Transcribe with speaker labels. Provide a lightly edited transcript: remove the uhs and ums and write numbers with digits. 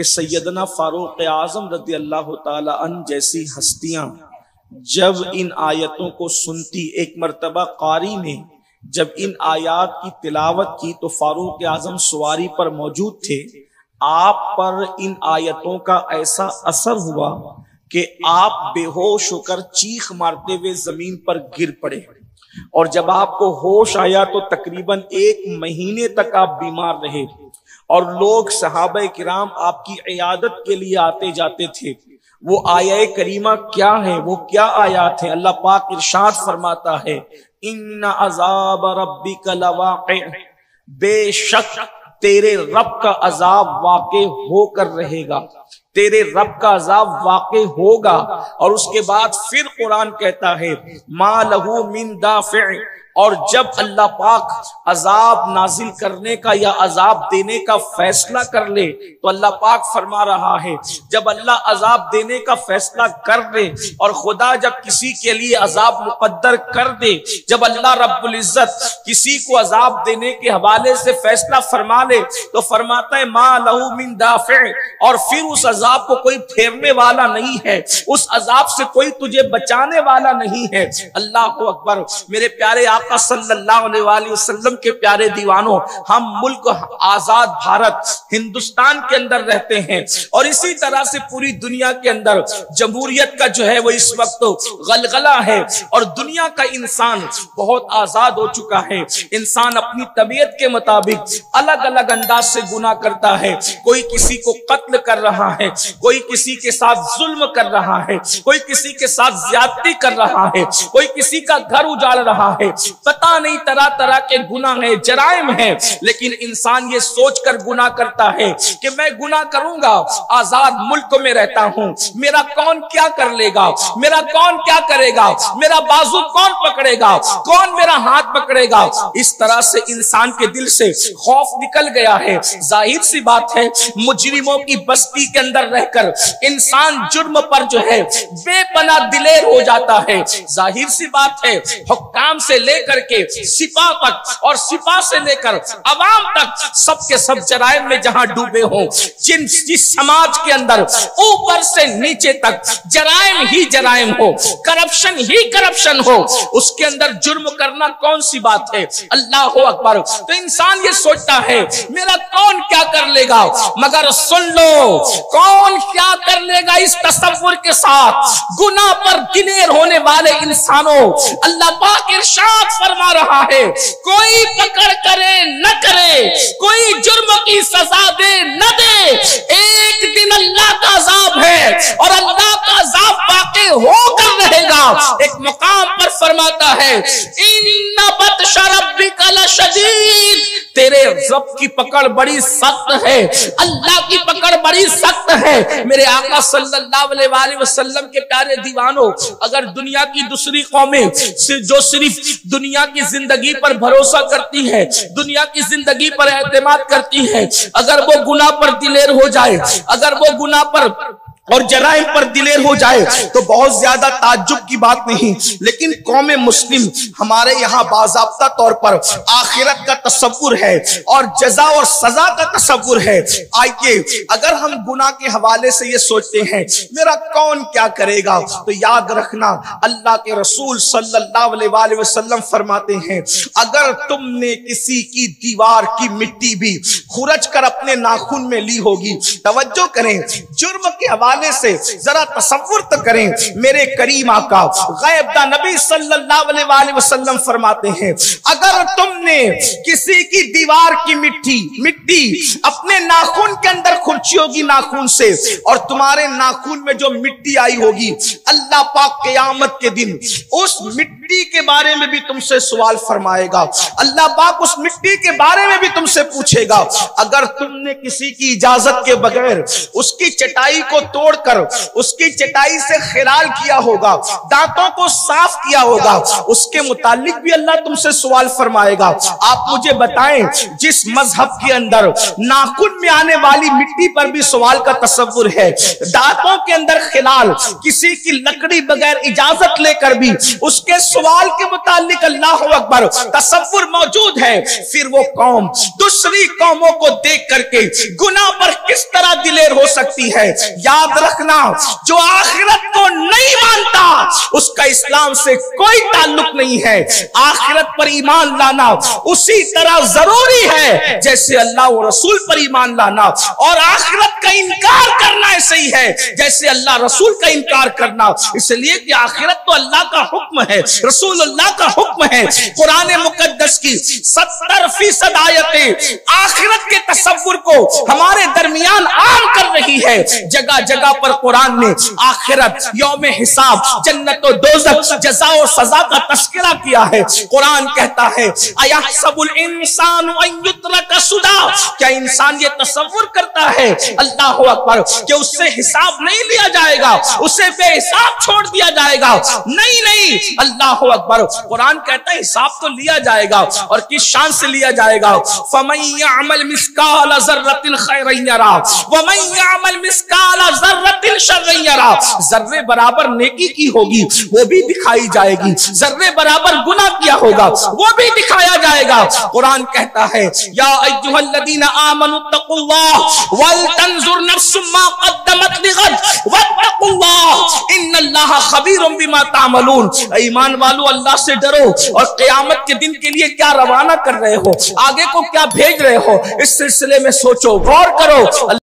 Speaker 1: कि सैयदना फारूक आजम रज़ी अल्लाह ताला अन्हु जैसी हस्तियां जब इन आयतों को सुनती, एक मर्तबा कारी ने जब इन आयात की तिलावत की तो फारूक आजम सवारी पर मौजूद थे। आप पर इन आयतों का ऐसा असर हुआ कि आप बेहोश होकर चीख मारते हुए जमीन पर गिर पड़े, और जब आपको होश आया तो तकरीबन 1 महीने तक आप बीमार रहे, और लोग सहाबा किराम आपकी इयादत के लिए आते जाते थे। वो आया करीमा क्या है, वो क्या आयात है? अल्लाह पाक इरशाद फरमाता है, इन्ना अज़ाब रब्बिका लवाक़ि, बेशक तेरे रब का अजाब वाक़े होकर रहेगा, तेरे रब का अजाब वाक़े होगा। और उसके बाद फिर कुरान कहता है मा लहू मिन दाफ़िअ, और जब अल्लाह पाक अजाब नाजिल करने का या अजाब देने का फैसला कर ले तो अल्लाह पाक फरमा रहा है, जब अल्लाह अजाब देने का फैसला कर दे और खुदा जब किसी के लिए अजाब मुकद्दर कर दे, जब अल्लाह रब्बुल इज्जत किसी को अजाब देने के हवाले से फैसला फरमा ले तो फरमाता है मा लहू मिन दाफ़िअ, और फिर उस अजाब को कोई फेरने वाला नहीं है, उस अजाब से कोई तुझे बचाने वाला नहीं है। अल्लाह अकबर। मेरे प्यारे आका सल्लल्लाहु अलैहि वसल्लम के प्यारे दीवानों, हम मुल्क आजाद भारत हिंदुस्तान के अंदर रहते हैं, और इसी तरह से पूरी दुनिया के अंदर जमहूरियत का जो है वो इस वक्त गलगला है, और दुनिया का इंसान बहुत आजाद हो चुका है। इंसान अपनी तबीयत के मुताबिक अलग अलग अंदाज से गुनाह करता है। कोई किसी को कत्ल कर रहा है, कोई किसी के साथ जुल्म कर रहा है, कोई किसी के साथ ज्यादती कर रहा है, कोई किसी का घर उजाड़ रहा है, पता नहीं तरह तरह के गुनाह है, जराइम है। लेकिन इंसान ये सोचकर गुनाह करता है कि मैं गुनाह करूंगा, आजाद मुल्क में रहता हूं, मेरा कौन क्या कर लेगा, मेरा कौन क्या करेगा, मेरा बाजू कौन पकड़ेगा, कौन मेरा हाथ पकड़ेगा। इस तरह से इंसान के दिल से खौफ निकल गया है। जाहिर सी बात है, मुजरिमों की बस्ती के अंदर रहकर इंसान जुर्म पर जो है बेपनाह दिलेर हो जाता है। जाहिर सी बात है, हुक्काम से लेकर के सिपा तक और सिपा से लेकर अवाम तक सबके सब जराइम में जहां डूबे हो, जिस समाज के अंदर ऊपर से नीचे तक जराइम ही जराइम हो, करप्शन ही करप्शन हो, उसके अंदर जुर्म करना कौन सी बात है? अल्लाह अकबर। तो इंसान ये सोचता है मेरा कौन क्या कर लेगा, मगर सुन लो, कौन क्या कर लेगा इस तसव्वुर के साथ गुनाह पर दिलेर होने वाले इंसानों, अल्लाह पाक इरशाद फरमा रहा है, कोई पकड़ करे न करे, कोई जुर्म की सजा दे न दे, एक दिन अल्लाह का अजाब है और अल्लाह का अजाब वाक़ई होकर रहेगा। एक मुकाम पर फरमाता है इन्ना बत्शा रब्बिका लशदीद, तेरे रब की पकड़ बड़ी सख्त है, अल्लाह की पकड़ बड़ी सख्त है। मेरे आका सल्लल्लाहु अलैहि वसल्लम के प्यारे दीवानों, अगर दुनिया की दूसरी कौमें जो सिर्फ दुनिया की जिंदगी पर भरोसा करती है, दुनिया की जिंदगी पर एतमाद करती है, अगर वो गुनाह पर दिलेर हो जाए, अगर वो गुनाह पर और जराइम पर दिलेर हो जाए तो बहुत ज्यादा ताज्जुब की बात नहीं। लेकिन कौम मुस्लिम हमारे यहाँ बाज़ाब्ता तौर पर आखिरत का तसव्वुर है और जजा और सजा का तसव्वुर है। आइए, अगर हम गुनाह के हवाले से ये सोचते हैं मेरा कौन क्या करेगा, तो याद रखना अल्लाह के रसूल सल्लल्लाहु अलैहि वसल्लम फरमाते हैं, अगर तुमने किसी की दीवार की मिट्टी भी खुरच कर अपने नाखून में ली होगी, तवज्जो करें, जुर्म के हवाले से जरा तसव्वुर तो करें। मेरे करीम आका गैब दा नबी सल्लल्लाहु अलैहि वसल्लम फरमाते हैं, अगर तुमने किसी की दीवार की मिट्टी अपने नाखून के अंदर खुरची होगी नाखून से, और तुम्हारे नाखून में जो मिट्टी आई होगी, अल्लाह पाक क़यामत के दिन उस मिट्टी के बारे में भी तुमसे सवाल फरमाएगा। अल्लाह पाक उस मिट्टी के बारे में भी तुमसे पूछेगा। अगर तुमने किसी की इजाजत के बगैर उसकी चटाई को तोड़कर उसकी चटाई से खिलाल किया होगा, दांतों को साफ किया होगा, उसके मुतालिक भी अल्लाह तुमसे सवाल फरमाएगा। आप मुझे बताएं, जिस मजहब के अंदर नाखून में आने वाली मिट्टी पर भी सवाल का तसव्वुर है, दांतों के अंदर खिलाल, किसी की लकड़ी बगैर इजाजत लेकर भी उसके सवाल के मुतालिक अल्लाह अकबर तसव्वुर मौजूद है, फिर वो कौम दूसरी कौमों को देख करके गुनाह पर किस तरह दिलेर हो सकती है। याद रखना, जो आखिरत को नहीं मानता उसका इस्लाम से कोई ताल्लुक नहीं है। आखिरत पर ईमान लाना उसी तरह जरूरी है जैसे अल्लाह और रसूल पर ईमान लाना, और आखिरत का इनकार करना ऐसे ही है जैसे अल्लाह रसूल का इनकार करना। इसलिए कि आखिरत तो अल्लाह का हुक्म है, रसूलुल्लाह का हुक्म है। कुरान मुकद्दस की 70% आयतें आखिरत के तसव्वुर को हमारे दरमियान आम कर रही है। जगह जगह पर कुरान ने आखिरत, यौम हिसाब, जन्नत और दोज़ख, जज़ा और सजा का तस्करा किया है। कुरान कहता है अयहसबुल इंसानु अन युत्रका सुदा, क्या इंसान ये तसव्वुर करता है अल्लाह अकबर कि उससे हिसाब नहीं लिया जाएगा, उसे बेहिसाब छोड़ दिया जाएगा? नहीं नहीं, अल्लाह अकबर। कुरान कहता है हिसाब तो लिया जाएगा, और किस शान से लिया जाएगा? फमन यअमल मिस्काल ज़र्रतिन खैरन यरा वमन यअमल मिस्काल ज़र्रतिन शर्रन यरा। जर्रे बराबर नेकी की होगी वो भी दिखाई जाएगी, जर्रे बराबर गुनाह किया होगा वो भी दिखाया जाएगा। कुरान कहता है या अय्युहल्लज़ीना आमनु तक़ुल्लाह वल तंजुर नफ्सुम मा क़द्दमत लिग़द वत्तक़ुल्लाह इन्नल्लाहा खबीरुम बिमा तामलून। ईमान वालों, अल्लाह से डरो और क़यामत के दिन के लिए क्या रवाना कर रहे हो, आगे को क्या भेज रहे हो, इस सिलसिले में सोचो, गौर करो।